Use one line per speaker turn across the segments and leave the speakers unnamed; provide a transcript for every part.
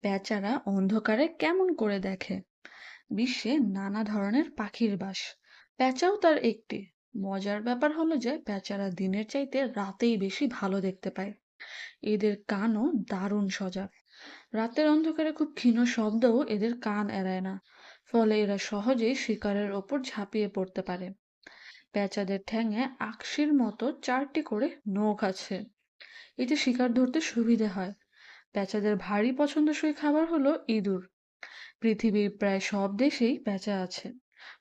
বেচারা অন্ধকারে কেমন করে দেখে। বিশ্বে নানা ধরনের পাখির বাস, পেঁচাও তার একটি। মজার ব্যাপার হলো যে বেচারা দিনের চাইতে রাতেই বেশি ভালো দেখতে পায়। এদের কানও দারুণ সজাগ। রাতের অন্ধকারে খুব ক্ষীণ শব্দও এদের কান এড়ায় না। ফলে এরা সহজেই শিকারের ওপর ঝাঁপিয়ে পড়তে পারে। পেঁচাদের ঠ্যাঙে আকশির মতো 4টি করে নখ আছে। এতে শিকার ধরতে সুবিধে হয়। পেঁচাদের ভারী পছন্দসই খাবার হলো ইঁদুর। পৃথিবীর প্রায় সব দেশেই পেঁচা আছে।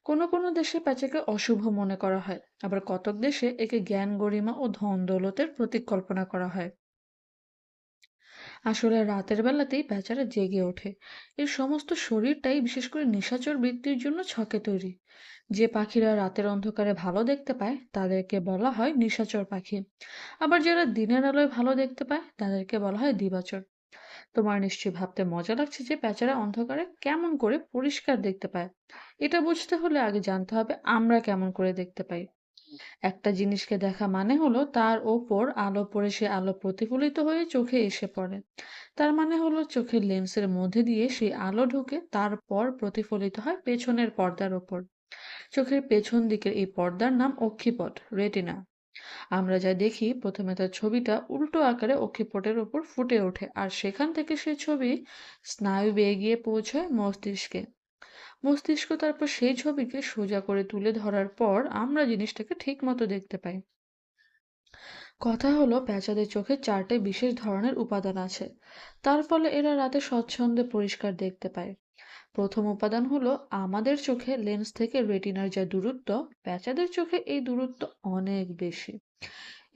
কোনো কোনো দেশে পেঁচাকে অশুভ মনে করা হয়, আবার কতক দেশে একে জ্ঞান গরিমা ও ধন দৌলতের প্রতীক কল্পনা করা হয়। আসলে রাতের বেলাতেই পেঁচারা জেগে ওঠে। এর সমস্ত শরীরটাই বিশেষ করে নিশাচর বৃত্তির জন্য ছকে তৈরি। যে পাখিরা রাতের অন্ধকারে ভালো দেখতে পায় তাদেরকে বলা হয় নিশাচর পাখি। আবার যারা দিনের আলোয় ভালো দেখতে পায় তাদেরকে বলা হয় দিবাচর। তোমার নিশ্চয়ই ভাবতে মজা লাগছে যে বেচারা অন্ধকারে কেমন করে পরিষ্কার দেখতে পায়। এটা বুঝতে হলে আগে জানতে হবে আমরা কেমন করে দেখতে পাই। একটা জিনিসকে দেখা মানে হলো তার ওপর আলো পড়ে সে আলো প্রতিফলিত হয়ে চোখে এসে পড়ে। তার মানে হলো চোখের লেন্সের মধ্যে দিয়ে সেই আলো ঢুকে তারপর প্রতিফলিত হয় পেছনের পর্দার ওপর। চোখের পেছন দিকের এই পর্দার নাম অক্ষিপট, রেটিনা। আমরা যা দেখি প্রথমে তার ছবিটা উল্টো আকারে অক্ষিপটের উপর ফুটে ওঠে, আর সেখান থেকে সেই ছবি স্নায়ু বেয়ে গিয়ে পৌঁছয় মস্তিষ্কে। মস্তিষ্ক তারপর সেই ছবিকে সোজা করে তুলে ধরার পর আমরা জিনিসটাকে ঠিক মতো দেখতে পাই। কথা হলো পেঁচাদের চোখে 4টে বিশেষ ধরনের উপাদান আছে। তার ফলে এরা রাতে স্বচ্ছন্দে পরিষ্কার দেখতে পায়। প্রথম উপাদান হলো আমাদের চোখে লেন্স থেকে রেটিনার যা দূরত্ব, পেঁচাদের চোখে এই দূরত্ব অনেক বেশি।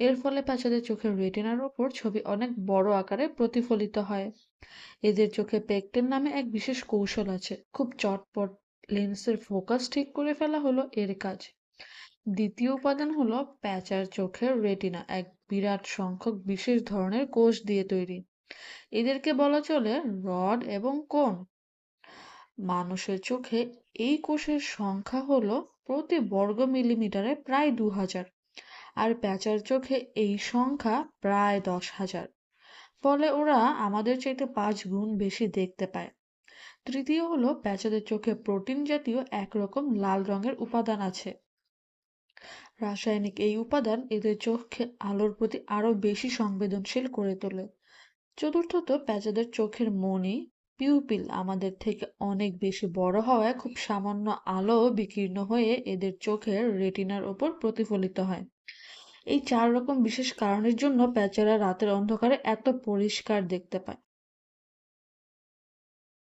এর ফলে পেঁচাদের চোখের রেটিনার ওপর ছবি অনেক বড় আকারে প্রতিফলিত হয়। এদের চোখে পেকটেন নামে এক বিশেষ কৌশল আছে, খুব চটপট লেন্সের ফোকাস ঠিক করে ফেলা হলো এর কাজ। দ্বিতীয় উপাদান হলো প্যাঁচার চোখের রেটিনা এক বিরাট সংখ্যক বিশেষ ধরনের কোষ দিয়ে তৈরি। এদেরকে বলা চলে রড এবং কোন। মানুষের চোখে এই কোষের সংখ্যা হলো প্রতি বর্গ মিলিমিটারে প্রায় 2000, আর প্যাঁচার চোখে এই সংখ্যা প্রায় 10,000। ফলে ওরা আমাদের চাইতে 5 গুণ বেশি দেখতে পায়। তৃতীয় হলো প্যাঁচাদের চোখে প্রোটিন জাতীয় একরকম লাল রঙের উপাদান আছে। রাসায়নিক এই উপাদান এদের চোখকে আলোর প্রতি আরো বেশি সংবেদনশীল করে তোলে। চতুর্থত প্যাঁচাদের চোখের মণি, পিউপিল আমাদের থেকে অনেক বেশি বড় হওয়ায় খুব সামান্য আলো বিকীর্ণ হয়ে এদের চোখের রেটিনার ওপর প্রতিফলিত হয়। এই 4 রকম বিশেষ কারণের জন্য প্যাঁচারা রাতের অন্ধকারে এত পরিষ্কার দেখতে পায়।